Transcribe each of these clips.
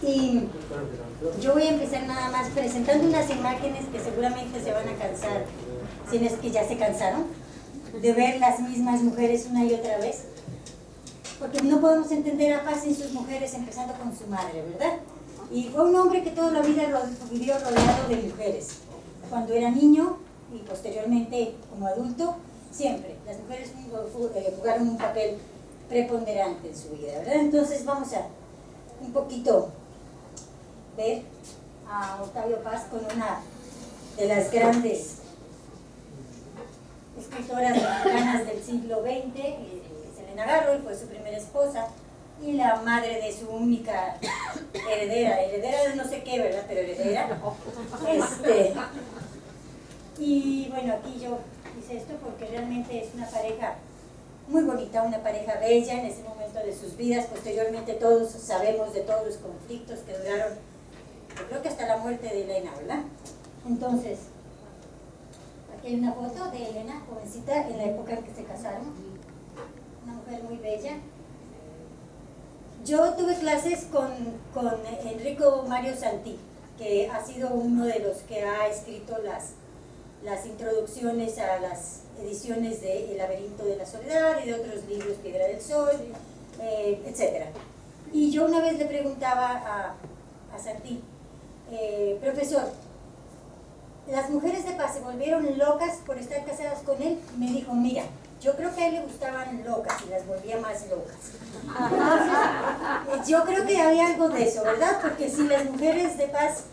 Y yo voy a empezar nada más presentando unas imágenes que seguramente se van a cansar, si no es que ya se cansaron, de ver las mismas mujeres una y otra vez. Porque no podemos entender a Paz sin sus mujeres, empezando con su madre, ¿verdad? Y fue un hombre que toda la vida vivió rodeado de mujeres. Cuando era niño y posteriormente como adulto, siempre. Las mujeres jugaron un papel preponderante en su vida, ¿verdad? Entonces vamos a un poquito ver a Octavio Paz con una de las grandes escritoras mexicanas del siglo XX, Elena Garro, y fue su primera esposa y la madre de su única heredera de no sé qué, ¿verdad? Pero heredera. Y bueno, aquí yo hice esto porque realmente es una pareja muy bonita, una pareja bella en ese momento de sus vidas. Posteriormente todos sabemos de todos los conflictos que duraron, yo creo que hasta la muerte de Elena, ¿verdad? Entonces, aquí hay una foto de Elena, jovencita, en la época en que se casaron. Una mujer muy bella. Yo tuve clases con Enrico Mario Santi, que ha sido uno de los que ha escrito las introducciones a las ediciones de El laberinto de la soledad y de otros libros, Piedra del Sol, etc. Y yo una vez le preguntaba a Santi, profesor, ¿las mujeres de Paz se volvieron locas por estar casadas con él? Y me dijo, mira, yo creo que a él le gustaban locas y las volvía más locas. Entonces, yo creo que había algo de eso, ¿verdad? Porque si las mujeres de Paz,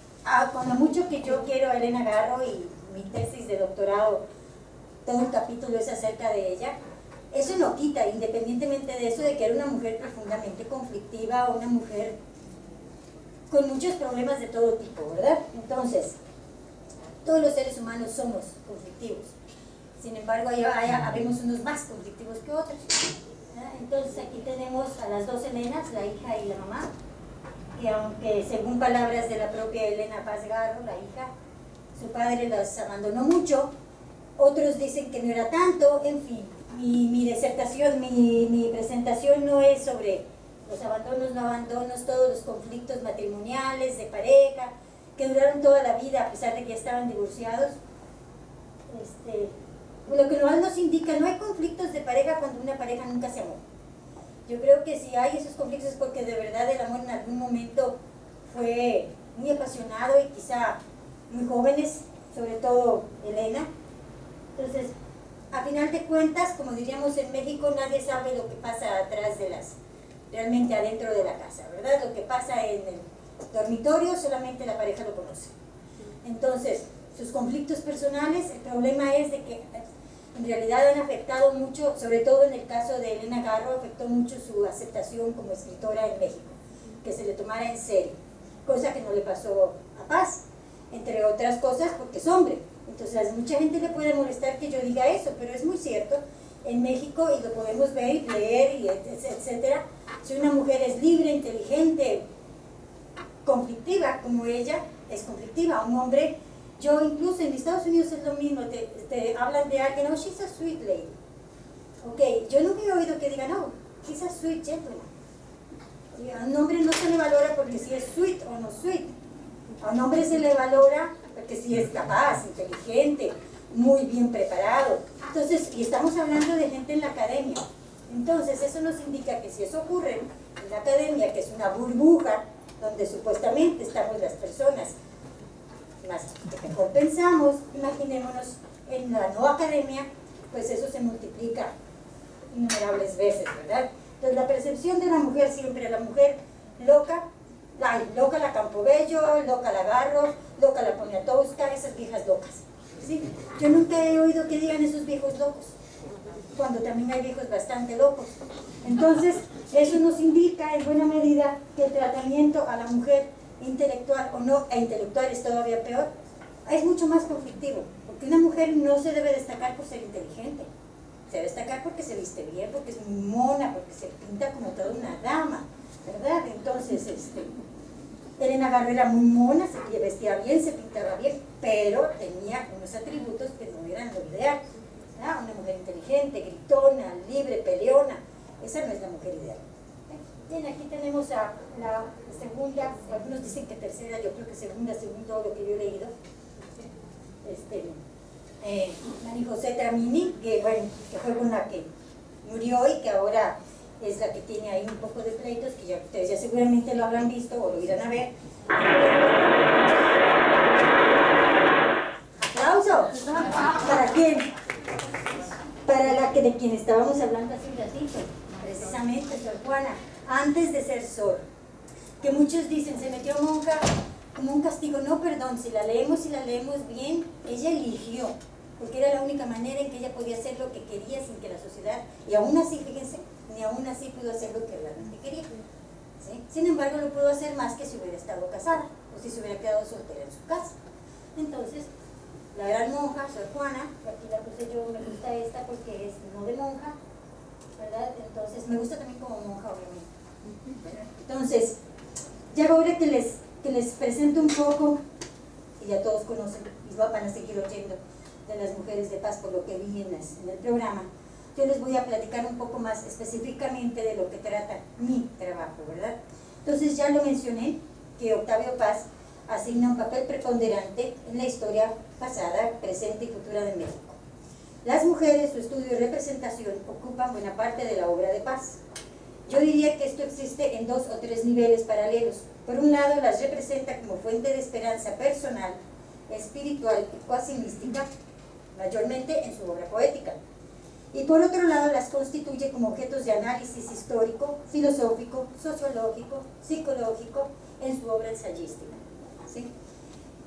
con lo mucho que yo quiero a Elena Garro y mi tesis de doctorado, todo un capítulo es acerca de ella, eso no quita, independientemente de eso, de que era una mujer profundamente conflictiva, una mujer con muchos problemas de todo tipo, ¿verdad? Entonces, todos los seres humanos somos conflictivos. Sin embargo, habemos unos más conflictivos que otros. Entonces, aquí tenemos a las dos Elenas, la hija y la mamá, que aunque según palabras de la propia Elena Paz Garro, la hija, su padre las abandonó mucho, otros dicen que no era tanto, en fin. Mi disertación, mi presentación no es sobre los abandonos, no abandonos, todos los conflictos matrimoniales, de pareja, que duraron toda la vida a pesar de que estaban divorciados. Lo que nos indica, no hay conflictos de pareja cuando una pareja nunca se amó. Yo creo que si hay esos conflictos es porque de verdad el amor en algún momento fue muy apasionado y quizá muy jóvenes, sobre todo Elena. Entonces, a final de cuentas, como diríamos en México, nadie sabe lo que pasa atrás de realmente adentro de la casa, ¿verdad? Lo que pasa en el dormitorio solamente la pareja lo conoce. Entonces, sus conflictos personales, el problema es de que en realidad han afectado mucho, sobre todo en el caso de Elena Garro, afectó mucho su aceptación como escritora en México, que se le tomara en serio, cosa que no le pasó a Paz, entre otras cosas porque es hombre. Entonces a mucha gente le puede molestar que yo diga eso, pero es muy cierto. En México, y lo podemos ver, leer, y etcétera, si una mujer es libre, inteligente, conflictiva como ella, es conflictiva. Un hombre, yo incluso en Estados Unidos es lo mismo, te hablan de alguien, oh, she's a sweet lady. Ok, yo nunca he oído que digan, no, she's a sweet gentleman. A un hombre no se le valora porque si es sweet o no sweet. A un hombre se le valora porque si es capaz, inteligente, muy bien preparado. Entonces, y estamos hablando de gente en la academia. Entonces, eso nos indica que si eso ocurre en la academia, que es una burbuja, donde supuestamente estamos las personas más que mejor pensamos, imaginémonos en la no academia, pues eso se multiplica innumerables veces, ¿verdad? Entonces, la percepción de la mujer siempre, la mujer loca, loca la Campobello, loca la Garro, loca la Poniatowska, esas viejas locas, ¿sí? Yo nunca he oído que digan esos viejos locos, cuando también hay viejos bastante locos. Entonces, eso nos indica en buena medida que el tratamiento a la mujer intelectual o no, e intelectual es todavía peor, es mucho más conflictivo, porque una mujer no se debe destacar por ser inteligente, se debe destacar porque se viste bien, porque es muy mona, porque se pinta como toda una dama, ¿verdad? Entonces, Elena Garro era muy mona, se vestía bien, se pintaba bien, pero tenía unos atributos que no eran lo ideal, ¿verdad? Una mujer inteligente, gritona, libre, peleona, esa no es la mujer ideal. Bien, aquí tenemos a la segunda, algunos dicen que tercera, yo creo que segunda, según todo lo que yo he leído. María José Tramini, que bueno, que fue con la que murió y que ahora es la que tiene ahí un poco de pleitos, que ya ustedes ya seguramente lo habrán visto o lo irán a ver. ¡Aplausos! ¿Para quién? Para la que de quien estábamos hablando hace un ratito, precisamente Sor Juana, antes de ser Sor, que muchos dicen se metió monja como un castigo. No, perdón, si la leemos bien, ella eligió, porque era la única manera en que ella podía hacer lo que quería sin que la sociedad, y aún así, fíjense, ni aún así pudo hacer lo que realmente quería, ¿sí? Sin embargo, lo pudo hacer más que si hubiera estado casada, o si se hubiera quedado soltera en su casa. Entonces, la gran monja, Sor Juana, aquí la puse yo, me gusta esta porque es no de monja, ¿verdad? Entonces, me gusta también como monja, obviamente. Entonces, ya ahora que les presento un poco, y ya todos conocen, y van a seguir oyendo de las mujeres de paz por lo que vi en el programa, yo les voy a platicar un poco más específicamente de lo que trata mi trabajo, ¿verdad? Entonces, ya lo mencioné, que Octavio Paz asigna un papel preponderante en la historia pasada, presente y futura de México. Las mujeres, su estudio y representación ocupan buena parte de la obra de Paz. Yo diría que esto existe en 2 o 3 niveles paralelos. Por un lado, las representa como fuente de esperanza personal, espiritual y cuasi mística, mayormente en su obra poética. Y por otro lado, las constituye como objetos de análisis histórico, filosófico, sociológico, psicológico, en su obra ensayística, ¿sí?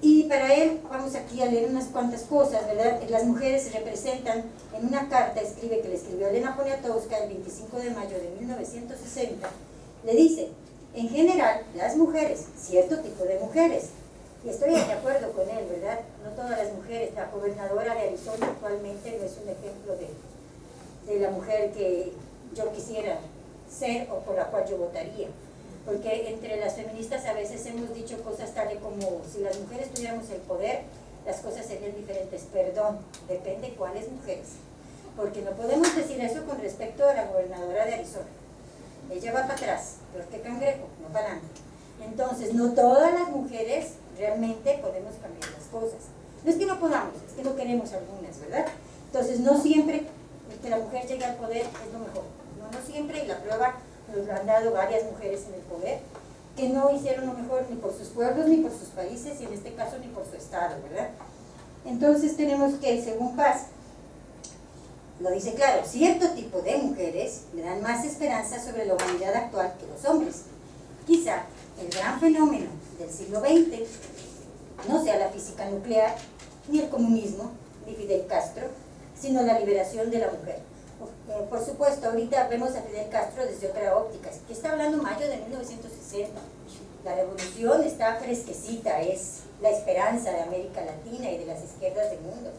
Y para él, vamos aquí a leer unas cuantas cosas, ¿verdad? Las mujeres se representan en una carta, escribe que le escribió Elena Poniatowska el 25 de mayo de 1960, le dice, en general, las mujeres, cierto tipo de mujeres, y estoy de acuerdo con él, ¿verdad? No todas las mujeres, la gobernadora de Arizona actualmente no es un ejemplo de la mujer que yo quisiera ser o por la cual yo votaría. Porque entre las feministas a veces hemos dicho cosas tales como si las mujeres tuviéramos el poder, las cosas serían diferentes. Perdón, depende cuáles mujeres, porque no podemos decir eso con respecto a la gobernadora de Arizona. Ella va para atrás, peor que cangrejo, no para adelante. Entonces, no todas las mujeres realmente podemos cambiar las cosas. No es que no podamos, es que no queremos algunas, ¿verdad? Entonces, no siempre que la mujer llegue al poder es lo mejor. No siempre, y la prueba nos lo han dado varias mujeres en el poder, que no hicieron lo mejor ni por sus pueblos, ni por sus países, y en este caso ni por su estado, ¿verdad? Entonces tenemos que, según Paz, lo dice claro, cierto tipo de mujeres le dan más esperanza sobre la humanidad actual que los hombres. Quizá el gran fenómeno del siglo XX no sea la física nuclear, ni el comunismo, ni Fidel Castro, sino la liberación de la mujer. Por supuesto, ahorita vemos a Fidel Castro desde otra óptica, que está hablando mayo de 1960. La revolución está fresquecita, es la esperanza de América Latina y de las izquierdas del mundo.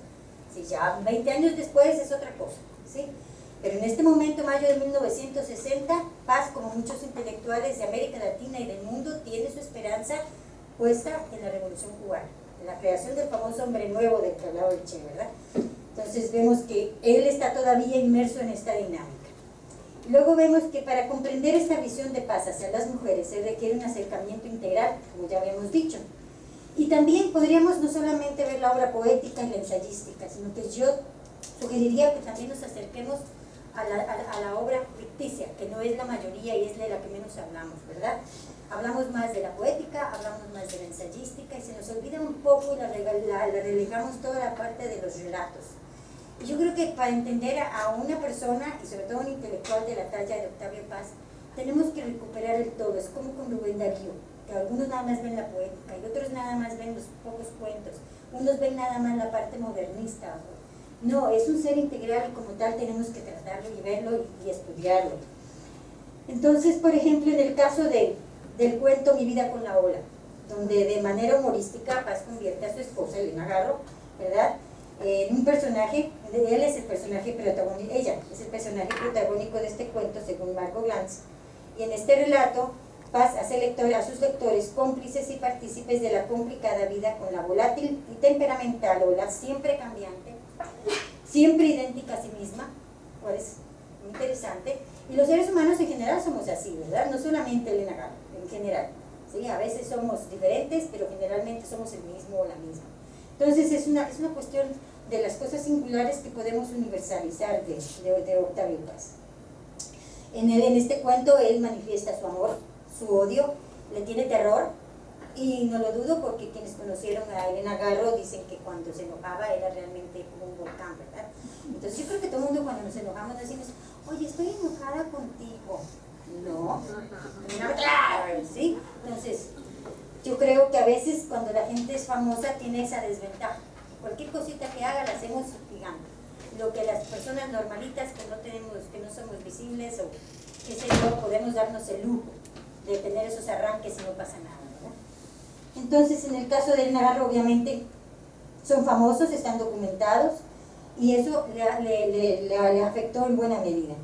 Si ya 20 años después es otra cosa, ¿sí? Pero en este momento, mayo de 1960, Paz, como muchos intelectuales de América Latina y del mundo, tiene su esperanza puesta en la revolución cubana, en la creación del famoso hombre nuevo del que hablaba el Che, ¿verdad? Entonces vemos que él está todavía inmerso en esta dinámica. Luego vemos que para comprender esta visión de Paz hacia las mujeres se requiere un acercamiento integral, como ya habíamos dicho. Y también podríamos no solamente ver la obra poética y la ensayística, sino que yo sugeriría que también nos acerquemos a la obra ficticia, que no es la mayoría y es de la que menos hablamos, ¿verdad? Hablamos más de la poética, hablamos más de la ensayística y se nos olvida un poco y la relegamos toda la parte de los relatos. Y yo creo que para entender a una persona, y sobre todo un intelectual de la talla de Octavio Paz, tenemos que recuperar el todo. Es como con Rubén Darío, que algunos nada más ven la poética y otros nada más ven los pocos cuentos, unos ven nada más la parte modernista. No, es un ser integral y como tal tenemos que tratarlo y verlo y estudiarlo. Entonces, por ejemplo, en el caso del cuento Mi vida con la ola, donde de manera humorística Paz convierte a su esposa, Elena Garro, ¿verdad?, en un personaje, él es el personaje protagónico, ella es el personaje protagónico de este cuento según Margot Glantz, y en este relato Paz hace a sus lectores cómplices y partícipes de la complicada vida con la volátil y temperamental ola siempre cambiante, siempre idéntica a sí misma, cual es muy interesante, Y los seres humanos en general somos así, ¿verdad? No solamente Elena Garro, en general. ¿Sí? A veces somos diferentes, pero generalmente somos el mismo o la misma. Entonces es una cuestión de las cosas singulares que podemos universalizar de Octavio Paz. En este cuento él manifiesta su amor, su odio, le tiene terror, y no lo dudo porque quienes conocieron a Elena Garro dicen que cuando se enojaba era realmente como un volcán, ¿verdad? Entonces yo creo que todo el mundo cuando nos enojamos decimos, oye, estoy enojada contigo. No, ¿sí? Entonces yo creo que a veces cuando la gente es famosa tiene esa desventaja. Cualquier cosita que haga la hacemos gigante. Lo que las personas normalitas que no somos visibles o qué sé yo, podemos darnos el lujo de tener esos arranques y no pasa nada, ¿verdad? Entonces, en el caso de Elena Garro, obviamente, son famosos, están documentados, y eso le afectó en buena medida.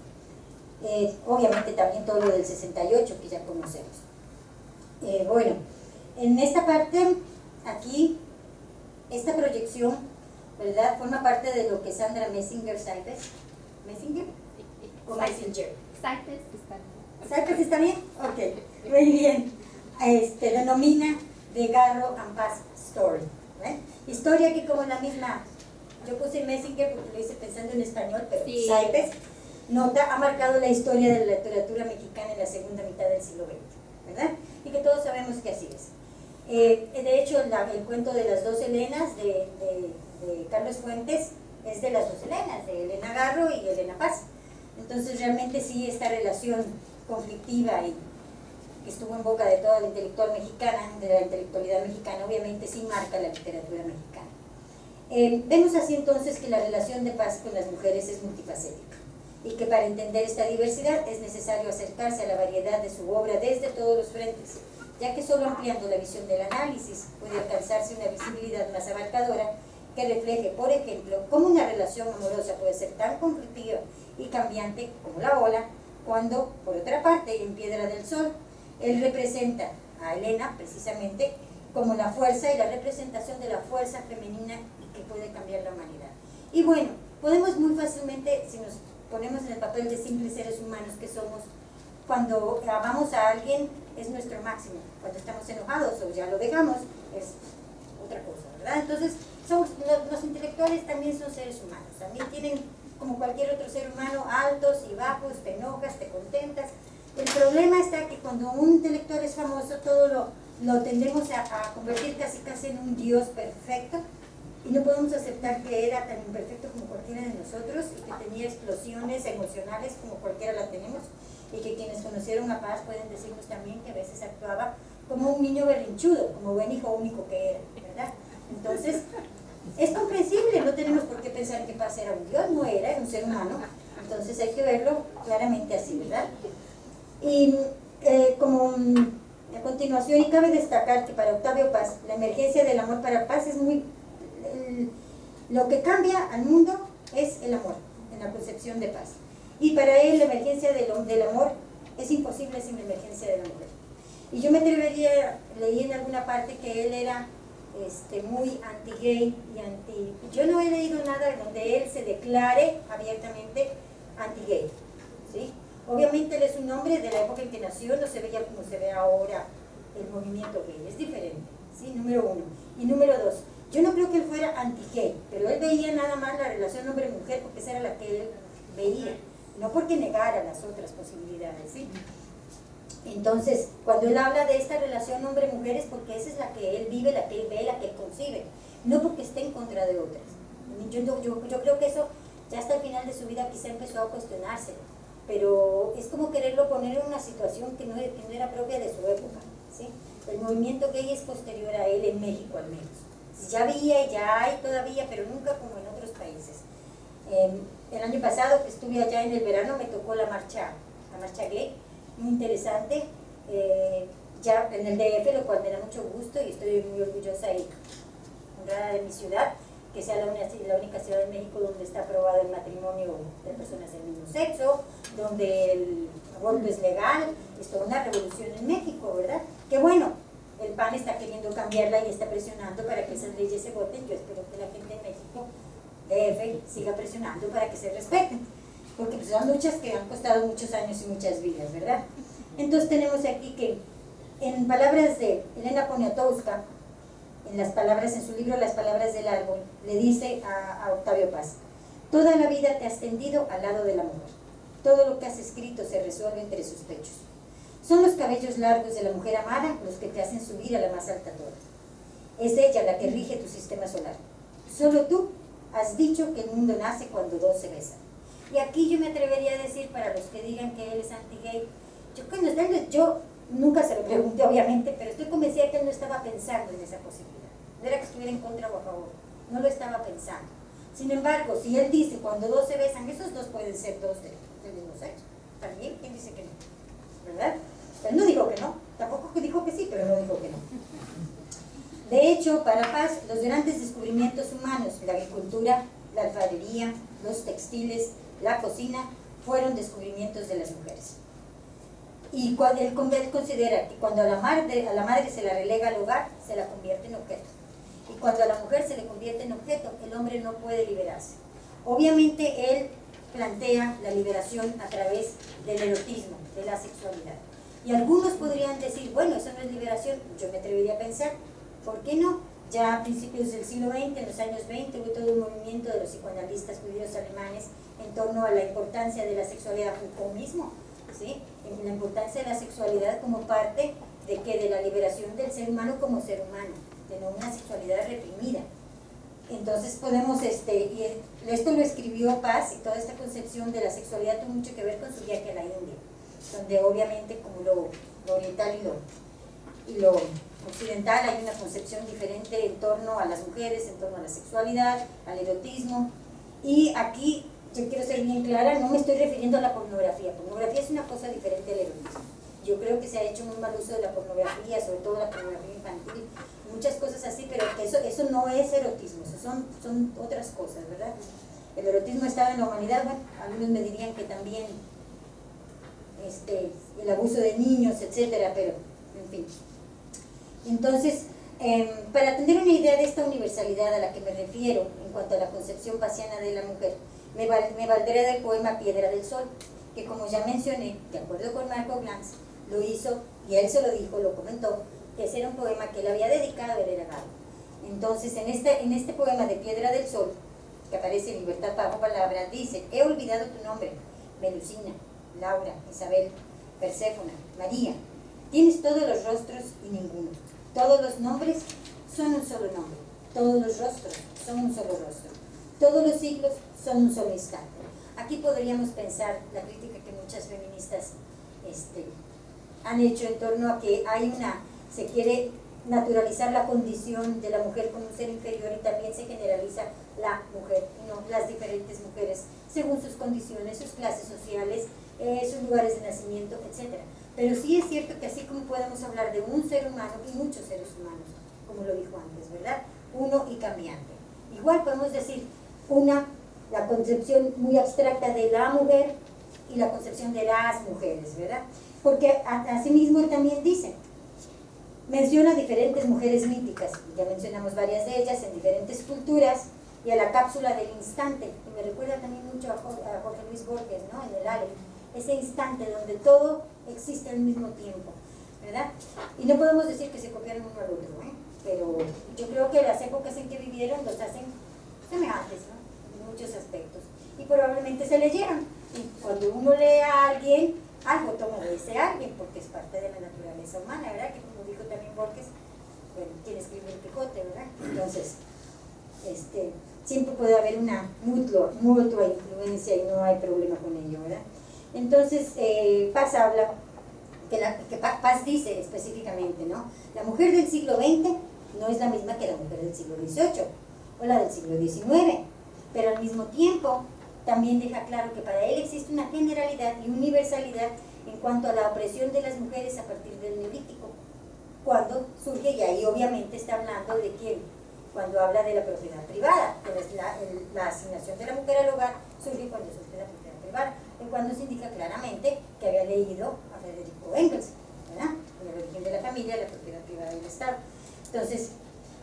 Obviamente también todo lo del 68, que ya conocemos. Bueno, en esta parte, aquí, esta proyección, ¿verdad?, forma parte de lo que Sandra Messinger-Seipes, ¿Messinger? ¿O Messinger? ¿Seipes está bien? Ok, muy bien. Denomina The Garro and Paz Story. Historia que como la misma, yo puse Messinger porque lo hice pensando en español, pero sí. Seipes, nota, ha marcado la historia de la literatura mexicana en la segunda mitad del siglo XX, ¿verdad? Y que todos sabemos que así es. De hecho, el cuento de las dos Helenas de Carlos Fuentes es de las dos Helenas, de Elena Garro y Elena Paz. Entonces realmente sí, esta relación conflictiva y que estuvo en boca de toda la intelectual mexicana, de la intelectualidad mexicana, obviamente sí marca la literatura mexicana. Vemos así entonces que la relación de Paz con las mujeres es multifacética y que para entender esta diversidad es necesario acercarse a la variedad de su obra desde todos los frentes, ya que solo ampliando la visión del análisis puede alcanzarse una visibilidad más abarcadora que refleje, por ejemplo, cómo una relación amorosa puede ser tan conflictiva y cambiante como la ola, cuando, por otra parte, en Piedra del Sol, él representa a Elena, precisamente, como la fuerza y la representación de la fuerza femenina que puede cambiar la humanidad. Y bueno, podemos muy fácilmente, si nos ponemos en el papel de simples seres humanos que somos, cuando amamos a alguien es nuestro máximo, cuando estamos enojados o ya lo dejamos es otra cosa, ¿verdad? Entonces los intelectuales también son seres humanos, también tienen como cualquier otro ser humano altos y bajos, te enojas, te contentas. El problema está que cuando un intelectual es famoso todo lo tendemos a convertir casi en un dios perfecto y no podemos aceptar que era tan imperfecto como cualquiera de nosotros y que tenía explosiones emocionales como cualquiera la tenemos, y que quienes conocieron a Paz pueden decirnos también que a veces actuaba como un niño berrinchudo, como buen hijo único que era, ¿verdad? Entonces, es comprensible, no tenemos por qué pensar que Paz era un dios, no era un ser humano, entonces hay que verlo claramente así, ¿verdad? Y a continuación, y cabe destacar que para Octavio Paz, la emergencia del amor para Paz es lo que cambia al mundo es el amor, en la concepción de Paz. Y para él la emergencia del amor es imposible sin la emergencia de la mujer. Y yo me atrevería, leí en alguna parte que él era muy anti-gay y anti... Yo no he leído nada donde él se declare abiertamente anti-gay, ¿sí? Obviamente él es un hombre de la época en que nació, no se veía como se ve ahora el movimiento gay, es diferente, ¿sí? Número uno. Y número dos, yo no creo que él fuera anti-gay, pero él veía nada más la relación hombre-mujer porque esa era la que él veía, no porque negara las otras posibilidades, ¿sí? Entonces, cuando él habla de esta relación hombre-mujer es porque esa es la que él vive, la que él ve, la que él concibe, no porque esté en contra de otras. Yo creo que eso ya hasta el final de su vida quizá empezó a cuestionarse, pero es como quererlo poner en una situación que no era propia de su época, ¿sí? El movimiento gay es posterior a él en México al menos. Ya había y ya hay todavía, pero nunca como en otros países. El año pasado que estuve allá en el verano me tocó la marcha gay, muy interesante, ya en el DF, lo cual me da mucho gusto y estoy muy orgullosa y honrada de mi ciudad, que sea la única ciudad de México donde está aprobado el matrimonio de personas del mismo sexo, donde el aborto es legal. Es toda una revolución en México, ¿verdad? Que bueno, el PAN está queriendo cambiarla y está presionando para que esas leyes se voten. Yo espero que la gente en México, DF, siga presionando para que se respeten. porque pues son luchas que han costado muchos años y muchas vidas, ¿verdad? Entonces tenemos aquí que, en palabras de Elena Poniatowska, en su libro Las palabras del árbol, le dice a Octavio Paz: toda la vida te has tendido al lado de la mujer, todo lo que has escrito se resuelve entre sus pechos. Son los cabellos largos de la mujer amada los que te hacen subir a la más alta torre. Es ella la que rige tu sistema solar. Solo tú has dicho que el mundo nace cuando dos se besan. Y aquí yo me atrevería a decir, para los que digan que él es anti-gay, yo nunca se lo pregunté obviamente, pero estoy convencida que él no estaba pensando en esa posibilidad. No era que estuviera en contra o a favor, no lo estaba pensando. Sin embargo, si él dice cuando dos se besan, esos dos pueden ser dos del mismo sexo. También, ¿quién dice que no? ¿Verdad? Él no dijo que no, tampoco que dijo que sí, pero no dijo que no. De hecho, para Paz, los grandes descubrimientos humanos, la agricultura, la alfarería, los textiles, la cocina, fueron descubrimientos de las mujeres. Y él considera que cuando a la madre se la relega al hogar, se la convierte en objeto. Y cuando a la mujer se le convierte en objeto, el hombre no puede liberarse. Obviamente él plantea la liberación a través del erotismo, de la sexualidad. Y algunos podrían decir, bueno, eso no es liberación. Yo me atrevería a pensar, ¿por qué no? Ya a principios del siglo XX, en los años 20, hubo todo un movimiento de los psicoanalistas judíos alemanes en torno a la importancia de la sexualidad, Foucault mismo, ¿sí? La importancia de la sexualidad como parte de la liberación del ser humano como ser humano, de no una sexualidad reprimida. Entonces podemos, y esto lo escribió Paz, y toda esta concepción de la sexualidad tuvo mucho que ver con su viaje a la India, donde obviamente como lo oriental y lo occidental hay una concepción diferente en torno a las mujeres, en torno a la sexualidad, al erotismo. Y aquí yo quiero ser bien clara, no me estoy refiriendo a la pornografía. Pornografía es una cosa diferente al erotismo. Yo creo que se ha hecho muy mal uso de la pornografía, sobre todo la pornografía infantil, muchas cosas así, pero eso no es erotismo, eso son otras cosas, ¿verdad? El erotismo estaba en la humanidad, bueno, algunos me dirían que también el abuso de niños, etcétera, pero en fin. Entonces, para tener una idea de esta universalidad a la que me refiero en cuanto a la concepción pasiana de la mujer, me valdré del poema Piedra del Sol, que como ya mencioné, de acuerdo con Marco Glantz, lo hizo, y él se lo dijo, lo comentó, que ese era un poema que él había dedicado a Elena Garro. Entonces, en este poema de Piedra del Sol, que aparece en Libertad bajo palabras, dice: he olvidado tu nombre, Melusina, Laura, Isabel, Perséfona, María. Tienes todos los rostros y ninguno. Todos los nombres son un solo nombre. Todos los rostros son un solo rostro. Todos los siglos son un solo instante. Aquí podríamos pensar la crítica que muchas feministas han hecho en torno a que se quiere naturalizar la condición de la mujer como un ser inferior, y también se generaliza la mujer, no las diferentes mujeres, según sus condiciones, sus clases sociales, sus lugares de nacimiento, etc. Pero sí es cierto que así como podemos hablar de un ser humano y muchos seres humanos, como lo dijo antes, ¿verdad? Uno y cambiante. Igual podemos decir la concepción muy abstracta de la mujer y la concepción de las mujeres, ¿verdad? Porque asimismo él también dice, menciona diferentes mujeres míticas, ya mencionamos varias de ellas, en diferentes culturas, y a la cápsula del instante, que me recuerda también mucho a Jorge Luis Borges, ¿no? En el Aleph, ese instante donde todo existe al mismo tiempo, ¿verdad? Y no podemos decir que se copiaron uno al otro, pero yo creo que las épocas en que vivieron los hacen semejantes, ¿no? En muchos aspectos, y probablemente se leyeron, y cuando uno lee a alguien, algo toma de ese alguien, porque es parte de la naturaleza humana, ¿verdad? Que como dijo también Borges, bueno, quien escribió el Quijote, ¿verdad? Entonces, siempre puede haber una mutua influencia y no hay problema con ello, ¿verdad? Entonces, Paz habla, Paz dice específicamente, ¿no? La mujer del siglo XX no es la misma que la mujer del siglo XVIII o la del siglo XIX, pero al mismo tiempo también deja claro que para él existe una generalidad y universalidad en cuanto a la opresión de las mujeres a partir del Neolítico, cuando surge, y ahí obviamente está hablando de quién, cuando habla de la propiedad privada, que la asignación de la mujer al hogar surge cuando surge la propiedad privada, en cuando se indica claramente que había leído a Federico Engels, ¿verdad? En el origen de la familia, la propiedad privada del Estado. Entonces,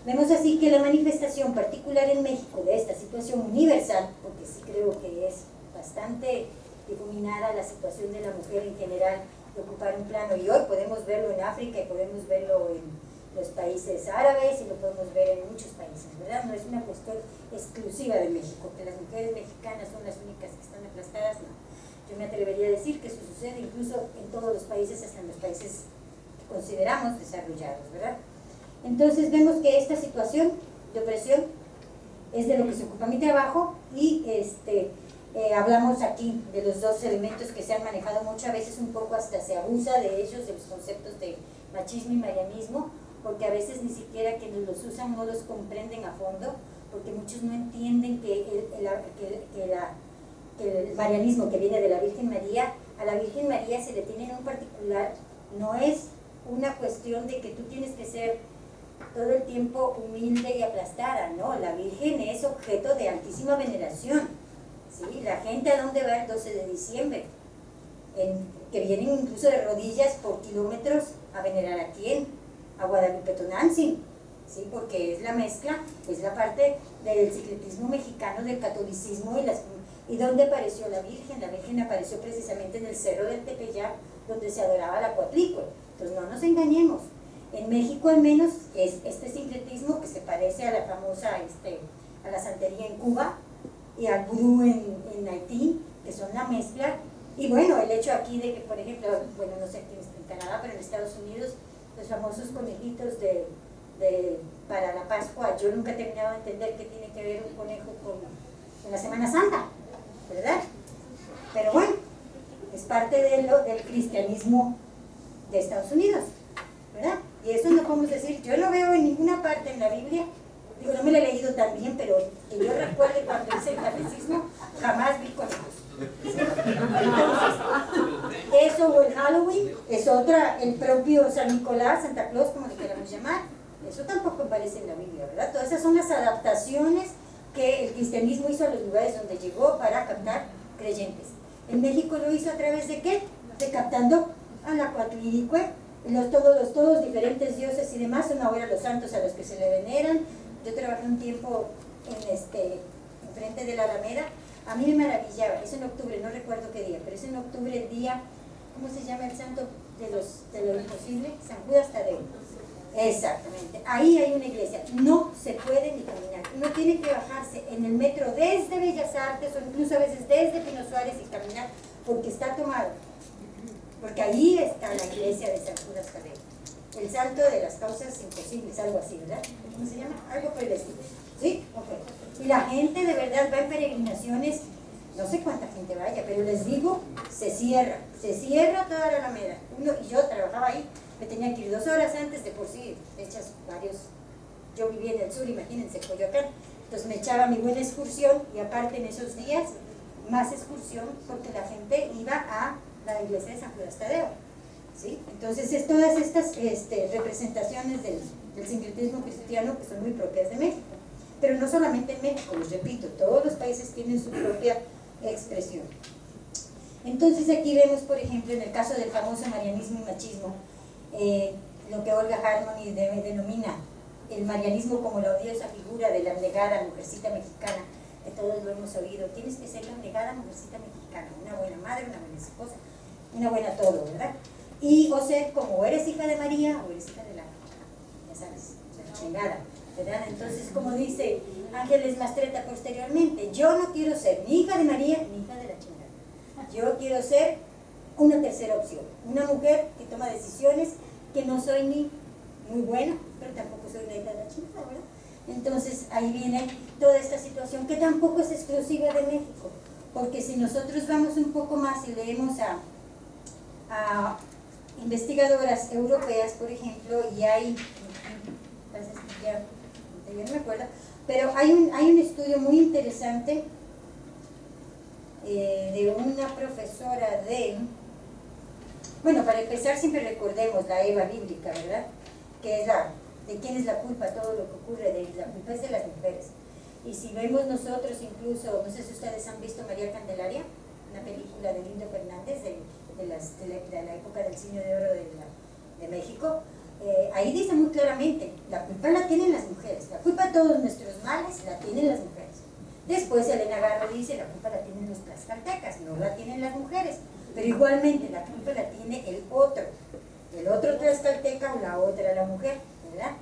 vemos así que la manifestación particular en México de esta situación universal, porque sí creo que es bastante difuminada la situación de la mujer en general, de ocupar un plano, y hoy podemos verlo en África y podemos verlo en los países árabes y lo podemos ver en muchos países, ¿verdad? No es una cuestión exclusiva de México, que las mujeres mexicanas son las únicas que están aplastadas, no. Yo me atrevería a decir que eso sucede incluso en todos los países, hasta en los países que consideramos desarrollados, ¿verdad? Entonces vemos que esta situación de opresión es de lo que se ocupa mi trabajo, y hablamos aquí de los dos elementos que se han manejado muchas veces, un poco hasta se abusa de ellos, de los conceptos de machismo y marianismo, porque a veces ni siquiera quienes los usan no los comprenden a fondo, porque muchos no entienden que el marianismo, que viene de la Virgen María, a la Virgen María se le tiene en un particular, no es una cuestión de que tú tienes que ser todo el tiempo humilde y aplastada, no, la Virgen es objeto de altísima veneración, ¿sí? La gente a dónde va el 12 de diciembre, que vienen incluso de rodillas por kilómetros a venerar a quién, a Guadalupe Tonantzin, ¿sí? Porque es la mezcla, es la parte del sincretismo mexicano, del catolicismo, y ¿dónde apareció la Virgen? La Virgen apareció precisamente en el cerro del Tepeyac, donde se adoraba la Coatlicue. Entonces no nos engañemos, en México al menos es este sincretismo que se parece a la famosa, a la santería en Cuba y al vudú en Haití, que son la mezcla. Y bueno, el hecho aquí de que, por ejemplo, bueno, no sé en Canadá, pero en Estados Unidos, los famosos conejitos para la Pascua, yo nunca he terminado de entender qué tiene que ver un conejo con la Semana Santa, ¿verdad? Pero bueno, es parte del cristianismo de Estados Unidos, ¿verdad? Y eso no podemos decir, yo no veo en ninguna parte en la Biblia, digo, no me lo he leído tan bien, pero que yo recuerde cuando hice el catecismo, jamás vi conejos. Entonces, eso o el Halloween es otra, el propio San Nicolás, Santa Claus, como le queramos llamar, eso tampoco aparece en la Biblia, ¿verdad? Todas esas son las adaptaciones que el cristianismo hizo a los lugares donde llegó para captar creyentes. En México lo hizo a través de ¿qué? De captando a la Coatlicue, todos los diferentes dioses y demás, son ahora los santos a los que se le veneran. Yo trabajé un tiempo en frente de la Alameda, a mí me maravillaba, es en octubre, no recuerdo qué día, pero es en octubre el día, ¿cómo se llama el santo de lo imposible? San Judas Tadeo. Exactamente, ahí hay una iglesia, no se puede ni caminar, uno tiene que bajarse en el metro desde Bellas Artes o incluso a veces desde Pino Suárez y caminar porque está tomado, porque ahí está la iglesia de San Judas Tadeo, el santo de las causas imposibles, algo así, ¿verdad? ¿Cómo se llama? Algo por el estilo, ¿sí? Ok, y la gente de verdad va en peregrinaciones, no sé cuánta gente vaya, pero les digo, se cierra toda la Alameda, y yo trabajaba ahí, me tenía que ir 2 horas antes, de por sí, hechas varios, yo vivía en el sur, imagínense, Coyoacán, entonces me echaba mi buena excursión, y aparte en esos días, más excursión, porque la gente iba a la iglesia de San Judas Tadeo, ¿sí? Entonces es todas estas representaciones del sincretismo cristiano que son muy propias de México, pero no solamente en México, les repito, todos los países tienen su propia expresión. Entonces aquí vemos, por ejemplo, en el caso del famoso marianismo y machismo, lo que Olga Harmony denomina el marianismo como la odiosa figura de la abnegada mujercita mexicana, que todos lo hemos oído. Tienes que ser la abnegada mujercita mexicana, una buena madre, una buena esposa, una buena todo, ¿verdad? Y o ser como eres hija de María o eres hija de la, ya sabes, de la chingada, ¿verdad? Entonces, como dice Ángeles Mastretta posteriormente, yo no quiero ser ni hija de María ni hija de la chingada, yo quiero ser una tercera opción, una mujer que toma decisiones, que no soy ni muy buena, pero tampoco soy una hija de la chingada, ¿verdad? Entonces ahí viene toda esta situación que tampoco es exclusiva de México, porque si nosotros vamos un poco más y leemos a investigadoras europeas, por ejemplo, y hay, ya no me acuerdo, pero hay un estudio muy interesante de una profesora bueno, para empezar siempre recordemos la Eva bíblica, ¿verdad? Que es de quién es la culpa, todo lo que ocurre, la culpa es de las mujeres. Y si vemos nosotros incluso, no sé si ustedes han visto María Candelaria, una película de Lindo Fernández de la época del Cine de Oro de México, ahí dice muy claramente, la culpa la tienen las mujeres, la culpa de todos nuestros males la tienen las mujeres. Después Elena Garro dice, la culpa la tienen los tlaxcaltecas, no la tienen las mujeres, pero igualmente la culpa la tiene el otro tlaxcalteca o la otra, la mujer, ¿verdad?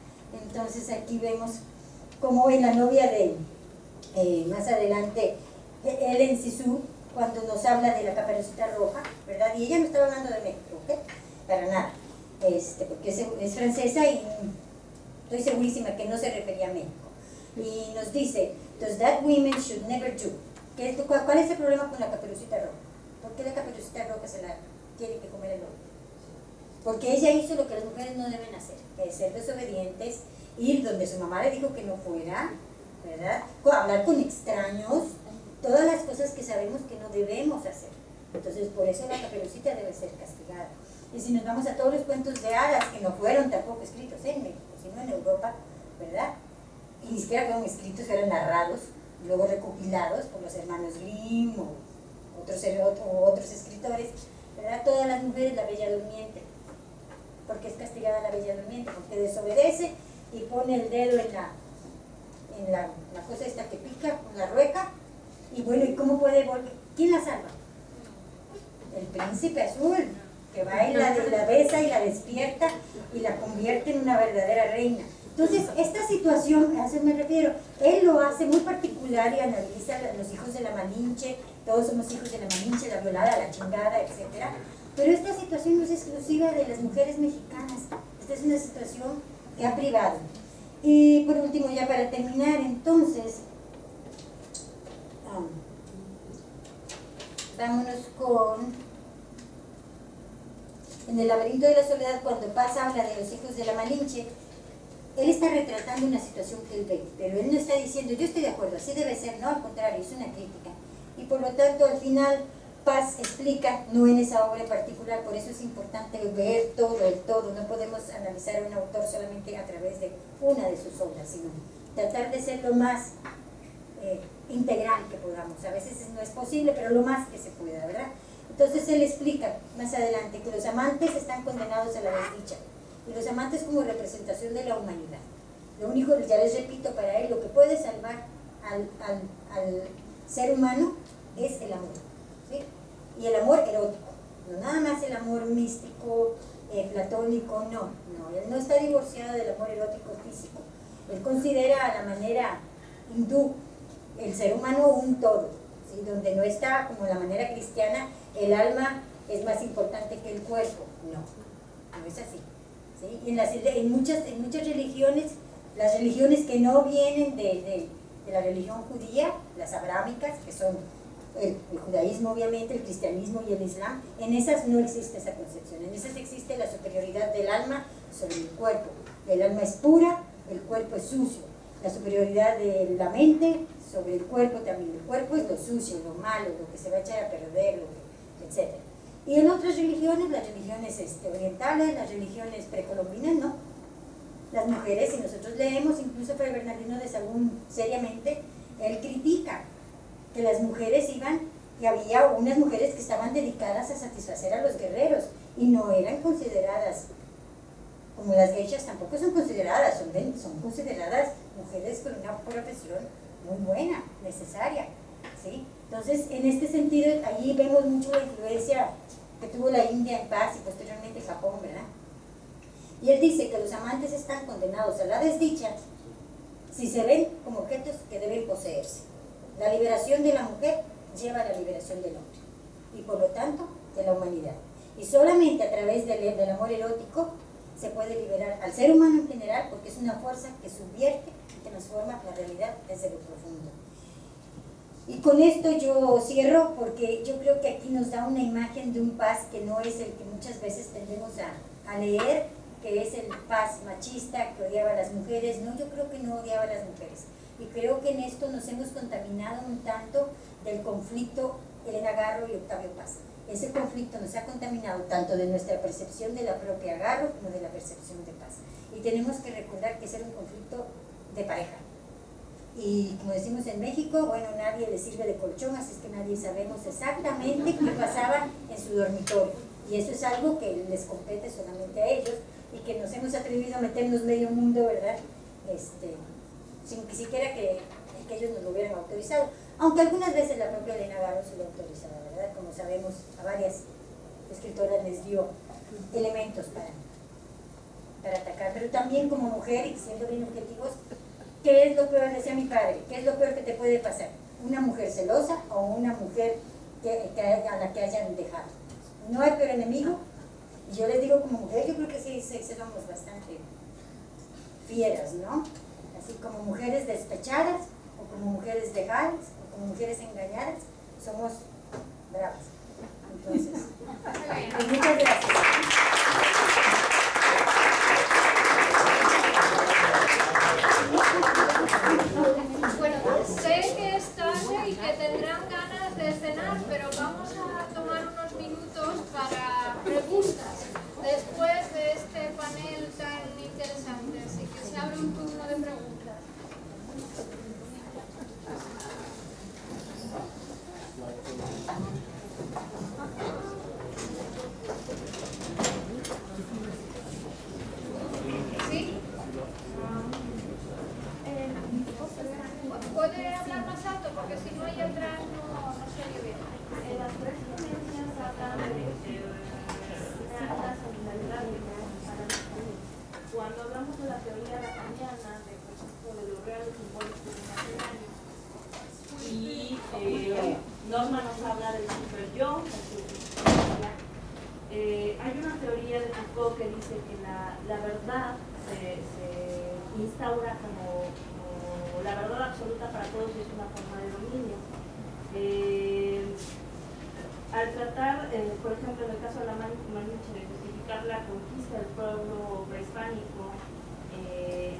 Entonces aquí vemos como en la novia de, más adelante, Ellen Sissu, cuando nos habla de la Caperucita Roja, ¿verdad? Y ella no estaba hablando de México, ¿ok? Para nada, porque es francesa y estoy segurísima que no se refería a México. Y nos dice, does that women should never do? ¿Cuál es el problema con la Caperucita Roja? ¿Por qué la Caperucita Roja se la tiene que comer el hombre? Porque ella hizo lo que las mujeres no deben hacer, que es ser desobedientes, ir donde su mamá le dijo que no fuera, ¿verdad? Hablar con extraños, todas las cosas que sabemos que no debemos hacer. Entonces, por eso la Caperucita debe ser castigada. Y si nos vamos a todos los cuentos de hadas, que no fueron tampoco escritos en México, sino en Europa, ¿verdad? Y ni siquiera fueron escritos, eran narrados, luego recopilados por los hermanos Grimm o otros escritores, ¿verdad? Todas las mujeres, la Bella Durmiente. Porque es castigada la Bella Durmiente, porque desobedece y pone el dedo en la cosa esta que pica, con la rueca, y bueno, ¿y cómo puede volver? ¿Quién la salva? El príncipe azul, que va y la besa y la despierta y la convierte en una verdadera reina. Entonces, esta situación, a eso me refiero, él lo hace muy particular y analiza los hijos de la Malinche, todos somos hijos de la Malinche, la violada, la chingada, etc. Pero esta situación no es exclusiva de las mujeres mexicanas, esta es una situación que ha privado. Y por último, ya para terminar, entonces, vámonos con... En el laberinto de la soledad, cuando Paz habla de los hijos de la Malinche, él está retratando una situación que él ve, pero él no está diciendo, yo estoy de acuerdo, así debe ser, no, al contrario, es una crítica. Y por lo tanto, al final, Paz explica, no en esa obra en particular, por eso es importante ver todo el todo, no podemos analizar a un autor solamente a través de una de sus obras, sino tratar de ser lo más integral que podamos. A veces no es posible, pero lo más que se pueda, ¿verdad? Entonces él explica más adelante que los amantes están condenados a la desdicha, y los amantes como representación de la humanidad. Lo único, ya les repito, para él lo que puede salvar al ser humano es el amor, ¿sí? Y el amor erótico, no nada más el amor místico, platónico, no, él no está divorciado del amor erótico físico. Él considera a la manera hindú el ser humano un todo, ¿sí? Donde no está como la manera cristiana, el alma es más importante que el cuerpo, no es así, ¿sí? Y en muchas religiones, las religiones que no vienen de la religión judía, las abrámicas, que son el judaísmo obviamente, el cristianismo y el islam, en esas no existe esa concepción, en esas existe la superioridad del alma sobre el cuerpo. El alma es pura, el cuerpo es sucio. La superioridad de la mente sobre el cuerpo también. El cuerpo es lo sucio, lo malo, lo que se va a echar a perder, etc. Y en otras religiones, las religiones orientales, las religiones precolombinas, no. Las mujeres, si nosotros leemos, incluso Fray Bernardino de Sahagún seriamente, él critica que las mujeres que había unas mujeres que estaban dedicadas a satisfacer a los guerreros y no eran consideradas, como las geishas tampoco son consideradas, son consideradas mujeres con una profesión muy buena, necesaria, ¿sí? Entonces, en este sentido, allí vemos mucho la influencia que tuvo la India en paz y posteriormente Japón, ¿verdad? Y él dice que los amantes están condenados a la desdicha si se ven como objetos que deben poseerse. La liberación de la mujer lleva a la liberación del hombre y por lo tanto de la humanidad. Y solamente a través del amor erótico se puede liberar al ser humano en general, porque es una fuerza que subvierte y transforma la realidad desde lo profundo. Y con esto yo cierro, porque yo creo que aquí nos da una imagen de un Paz que no es el que muchas veces tendemos a leer, que es el Paz machista que odiaba a las mujeres. No, yo creo que no odiaba a las mujeres. Y creo que en esto nos hemos contaminado un tanto del conflicto Elena Garro y Octavio Paz. Ese conflicto nos ha contaminado tanto de nuestra percepción de la propia Garro como de la percepción de Paz. Y tenemos que recordar que ese era un conflicto de pareja. Y como decimos en México, bueno, nadie le sirve de colchón, así es que nadie sabemos exactamente qué pasaba en su dormitorio. Y eso es algo que les compete solamente a ellos y que nos hemos atrevido a meternos medio mundo, ¿verdad? Sin que siquiera que que ellos nos lo hubieran autorizado, aunque algunas veces la propia Elena Garro se lo autorizaba, ¿verdad? Como sabemos, a varias escritoras les dio elementos para atacar, pero también como mujer, y siendo bien objetivos, ¿qué es lo peor? Decía mi padre, ¿qué es lo peor que te puede pasar? ¿Una mujer celosa o una mujer a la que hayan dejado? No hay peor enemigo. Y yo les digo, como mujer, yo creo que sí somos bastante fieras, ¿no? Así como mujeres despechadas, o como mujeres dejadas, o como mujeres engañadas, somos bravas. Entonces, pues muchas gracias. Bueno, sé que es tarde y que tendrán ganas de cenar, pero vamos a tomar unos minutos para preguntas después de este panel tan interesante, así que se abre un turno de preguntas. ¿Sí? ¿Puede hablar más alto? Porque si no hay atrás no se oye bien. Las tres ponencias hablan de la solidaridad para los países. Cuando hablamos de la teoría lacaniana, de, por ejemplo, de lo real, simbólico y imaginario, y Norma nos habla del super-yo, hay una teoría de Foucault que dice que la verdad se instaura como la verdad absoluta para todos y es una forma de dominio. Al tratar, por ejemplo, en el caso de la Malinche, de justificar la conquista del pueblo prehispánico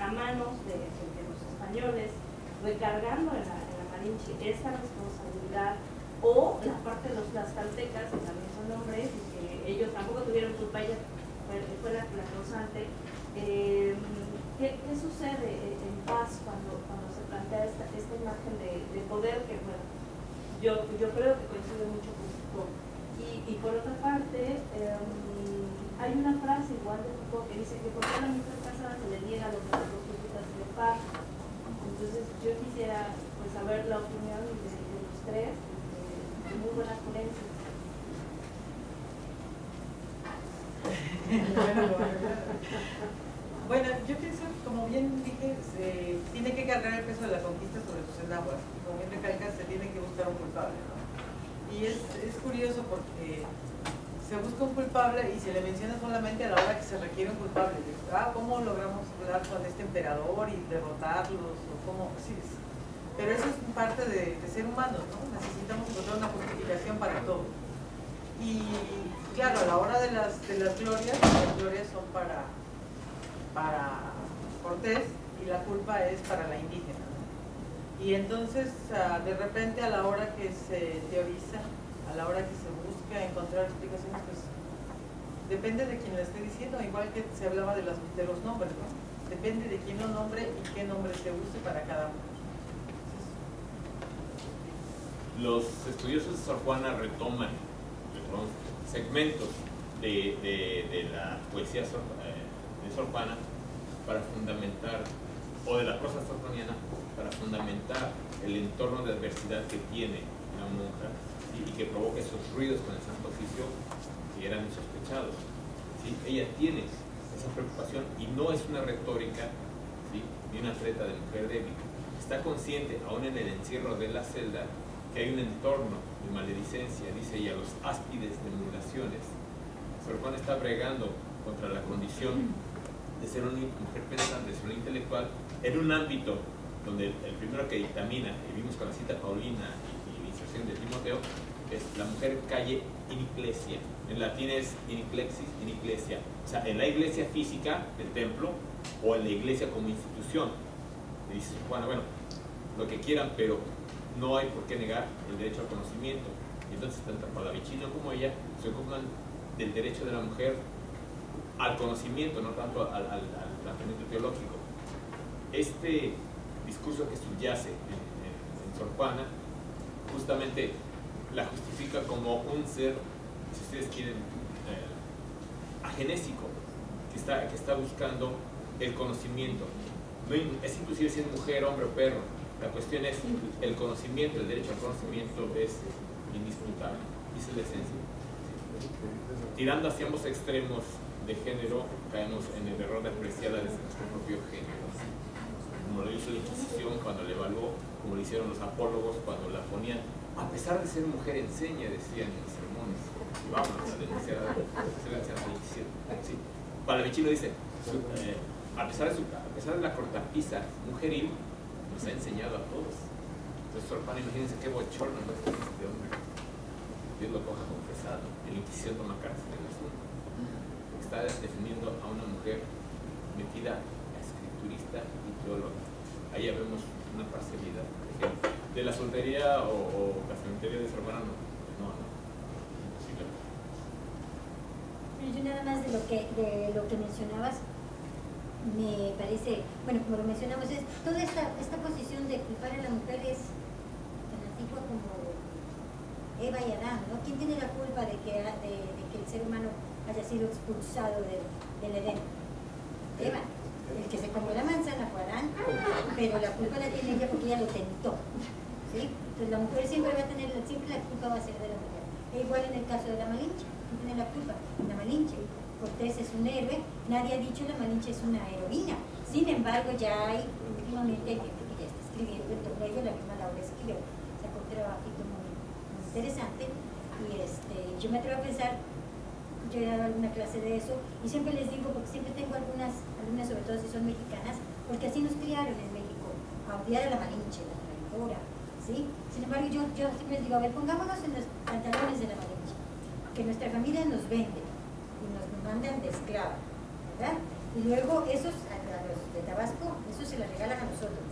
a manos de los españoles, recargando en la Malinche esa responsabilidad, o la parte de los tlaxcaltecas, que también son hombres, y que ellos tampoco tuvieron culpa, ella fue la causante. ¿Qué sucede en paz cuando se plantea esta imagen de poder que, bueno, yo creo que coincide mucho con Foucault? Y por otra parte, hay una frase igual de Foucault que dice que por qué a la mujer casada se le niega lo que las prostitutas de paz. Entonces yo quisiera pues saber la opinión de los tres, de muy buenas ponencias. Bueno, yo pienso, como bien dije, se tiene que cargar el peso de la conquista sobre sus enaguas. Como bien recalcas, se tiene que buscar un culpable, ¿no? Y es curioso porque se busca un culpable y se le menciona solamente a la hora que se requiere un culpable. ¿Cómo logramos hablar con este emperador y derrotarlos? O cómo, sí, pero eso es parte de ser humanos, ¿no? Necesitamos encontrar una justificación para todo. Y claro, a la hora de las glorias son para Cortés y la culpa es para la indígena, ¿no? Y entonces de repente a la hora que se teoriza, a la hora que se busca encontrar explicaciones, pues depende de quién la esté diciendo, igual que se hablaba de los nombres, ¿no? Depende de quién lo nombre y qué nombre se use para cada uno. Los estudiosos de Sor Juana retoman segmentos de la poesía de Sor Juana para fundamentar, o de la prosa sorjuaniana, para fundamentar el entorno de adversidad que tiene la monja, ¿sí? Y que provoca esos ruidos con el Santo Oficio que eran insospechados, ¿sí? Ella tiene esa preocupación y no es una retórica, ¿sí? Ni una treta de mujer débil. Está consciente, aún en el encierro de la celda, que hay un entorno de maledicencia, dice ella, los áspides de emulaciones. Sor Juana está bregando contra la condición de ser una mujer pensante, de ser una intelectual, en un ámbito donde el primero que dictamina, y vimos con la cita Paulina y la inserción de Timoteo, es la mujer calle in ecclesia. En latín es in ecclexis, in ecclesia. O sea, en la iglesia física, el templo, o en la iglesia como institución. Y dice Sor Juana, bueno, lo que quieran, pero no hay por qué negar el derecho al conocimiento. Y entonces, tanto Pallavicino como ella se ocupan del derecho de la mujer al conocimiento, no tanto al planteamiento teológico. Este discurso que subyace en Sor Juana justamente la justifica como un ser, si ustedes quieren, agenésico, que está buscando el conocimiento. No, es inclusive si es mujer, hombre o perro, La cuestión es el conocimiento, el derecho al conocimiento es indisputable, esa es la esencia. Tirando hacia ambos extremos de género, caemos en el error de apreciarla desde nuestro propio género. Como lo hizo la Inquisición cuando la evaluó, como lo hicieron los apólogos cuando la ponían, a pesar de ser mujer enseña, decían en los sermones. Y vamos a denunciar a la Inquisición. Sí. Palavicino dice, a pesar de la cortapisa mujeril, nos ha enseñado a todos. Entonces, Sor Juana, imagínense qué bochorno no es este hombre. Dios lo coja confesado. El Inquisición toma cárcel en el asunto. Está defendiendo a una mujer metida a escriturista y teóloga. Ahí ya vemos una parcialidad. De la soltería o casamentería de Sor Juana, no. Imposible. Yo nada más de lo que mencionabas, me parece, bueno, como lo mencionamos, es toda esta posición de culpar a la mujer es tan antigua como Eva y Adán, ¿no? ¿Quién tiene la culpa de que el ser humano haya sido expulsado del Edén? Eva. El que se comió la manzana fue Adán, pero la culpa la tiene ella porque ella lo tentó, ¿sí? Entonces la mujer siempre va a tener, siempre la culpa va a ser de la mujer. E igual en el caso de la Malinche, ¿quién tiene la culpa? La Malinche. Cortés es un héroe, nadie ha dicho la Malinche es una heroína. Sin embargo, ya hay, últimamente hay gente que ya está escribiendo en torno a ello, la misma Laura escribió, sacó un trabajito muy interesante, y yo me atrevo a pensar, yo he dado alguna clase de eso, y siempre les digo, porque siempre tengo algunas alumnas, sobre todo si son mexicanas, porque así nos criaron en México, a odiar a la Malinche, la traidora, ¿sí? Sin embargo, yo siempre les digo, a ver, pongámonos en los pantalones de la Malinche, que nuestra familia nos vende, y nos mandan de esclava, ¿verdad? Y luego esos, a los de Tabasco, esos se la regalan a nosotros.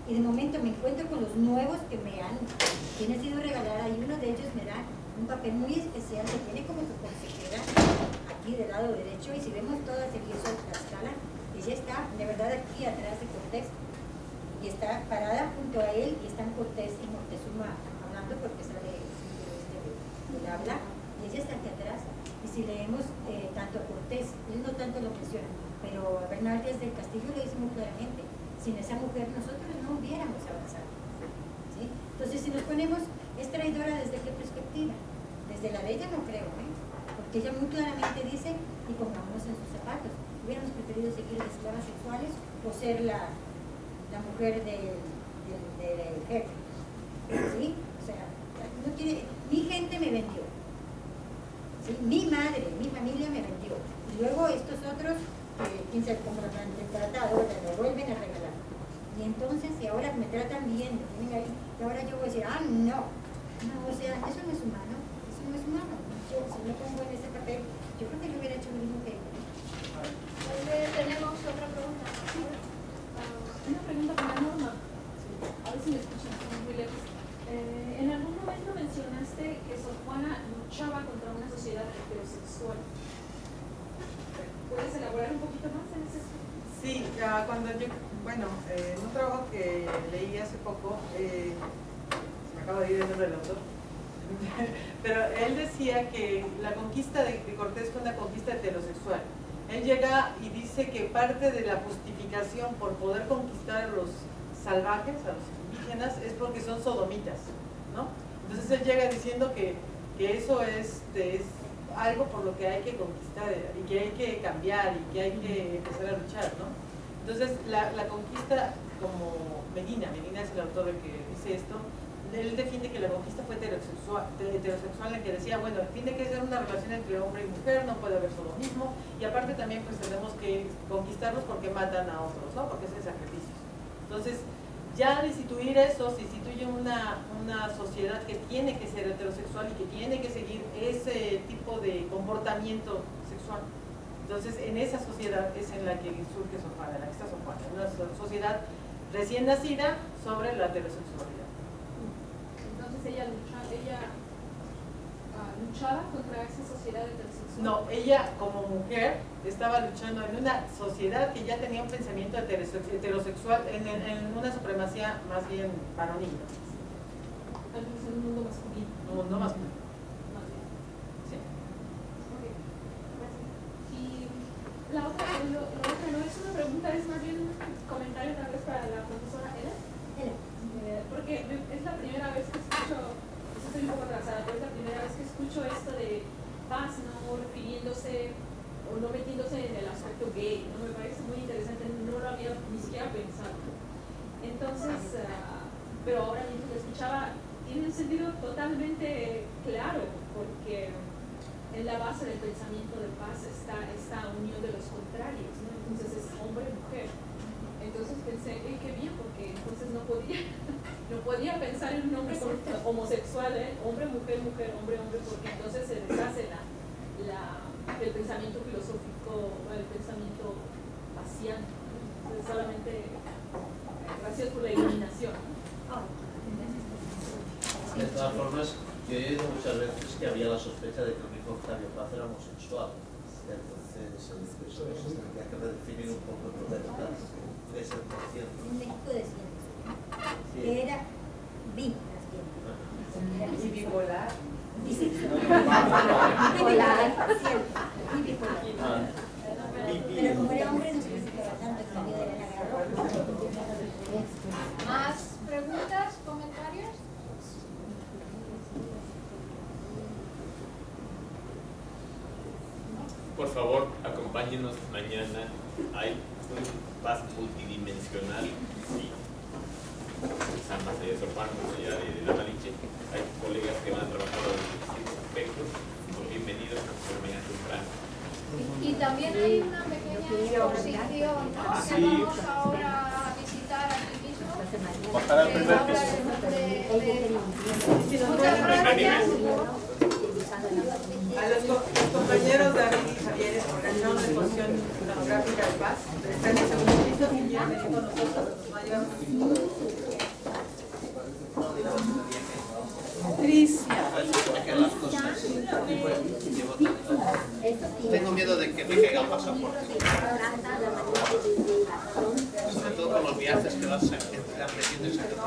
Y de momento me encuentro con los nuevos que me han sido regalar, y uno de ellos me da un papel muy especial que tiene como su consejera aquí del lado derecho, y si vemos toda la escala, ella está de verdad aquí atrás de Cortés, y está parada junto a él, y están Cortés y Moctezuma hablando, porque sale el habla, y ella está aquí atrás. Y si leemos tanto a Cortés, él no tanto lo menciona, pero a Bernaldez del Castillo le dice muy claramente, sin esa mujer nosotros no hubiéramos avanzado, ¿sí? Entonces, si nos ponemos, ¿es traidora desde qué perspectiva? Desde la de ella no creo, porque ella muy claramente dice, y pongámonos en sus zapatos, hubiéramos preferido seguir de esclavas sexuales o ser la mujer del jefe, ¿sí? O sea, no tiene, mi gente me vendió, ¿sí? Mi madre, mi familia me vendió, y luego estos otros, quién sabe cómo lo han tratado, lo vuelven a regalar, y entonces, y ahora me tratan bien, me tienen ahí, y ahora yo voy a decir, no, o sea, eso no es humano, yo si me pongo en ese papel, yo creo que yo hubiera hecho lo mismo que ella. Tenemos otra pregunta. Una pregunta para Norma, a ver si me escuchan, estamos muy lejos. En algún momento mencionaste que Sor Juana luchaba contra una sociedad heterosexual. ¿Puedes elaborar un poquito más en ese aspecto? Sí, cuando yo, en un trabajo que leí hace poco, se me acaba de ir el nombre del autor, pero él decía que la conquista de Cortés fue una conquista heterosexual. Él llega y dice que parte de la justificación por poder conquistar a los salvajes, a los indígenas, es porque son sodomitas, ¿no? Entonces él llega diciendo que eso es algo por lo que hay que conquistar y que hay que cambiar y que hay que empezar a luchar, ¿no? Entonces la conquista, como Medina es el autor que dice esto, él defiende que la conquista fue heterosexual, en que decía, bueno, tiene que ser una relación entre hombre y mujer, no puede haber sodomismo, y aparte también pues tenemos que conquistarlos porque matan a otros, ¿no? Porque hacen sacrificios. Entonces, ya al instituir eso, se instituye una sociedad que tiene que ser heterosexual y que tiene que seguir ese tipo de comportamiento sexual. Entonces, en esa sociedad es en la que surge Sor Juana, en la que está Sor Juana, una sociedad recién nacida sobre la heterosexualidad. Entonces ella luchaba contra esa sociedad heterosexual. No, ella como mujer estaba luchando en una sociedad que ya tenía un pensamiento heterosexual, en una supremacía más bien varonil. Entonces en un mundo masculino. Un mundo masculino. Más bien. Sí. Ok, gracias. Y la otra no es una pregunta, es más bien un comentario tal vez para la profesora Ela. movimiento gay, ¿no? Me parece muy interesante, no lo había ni siquiera pensado. Entonces, pero ahora mismo que escuchaba, tiene un sentido totalmente claro, porque en la base del pensamiento de paz está esta unión de los contrarios, ¿no? Entonces es hombre-mujer. Entonces pensé, qué bien, porque entonces no podía pensar en un hombre homosexual, hombre-mujer, mujer, hombre-hombre, porque entonces se deshace el pensamiento filosófico, el pensamiento facial. Entonces solamente, gracias por la iluminación. De todas formas, yo he oído muchas veces que había la sospecha de que el hijo Octavio Paz era homosexual. Entonces, eso se tendría que redefinir un poco el protector. Puede ser por cierto. En México decían que era bi, Y bipolar. bipolar, cierto, y bipolar. Pero como era hombre no se necesitaba tanto el cambio de la narradora. ¿Más preguntas, comentarios? Por favor, acompáñenos mañana. Hay un paz multidimensional. Sí. Están más allá de Sor Juana, más allá de la Malinche. Hay colegas que van a trabajar en distintos aspectos. Son bienvenidos a mañana temprano. Y también hay una pequeña exposición, ¿no? Que vamos ahora a visitar aquí mismo. Bajar al primer piso. Muchas gracias. A los compañeros David y Javier organizaron una exposición fotográfica de paz. Están en el segundo piso y quieren venir con nosotros. Nos llevamos Tengo miedo de que me caiga el pasaporte. Sobre todo con los viajes que vas metiendo y sacando.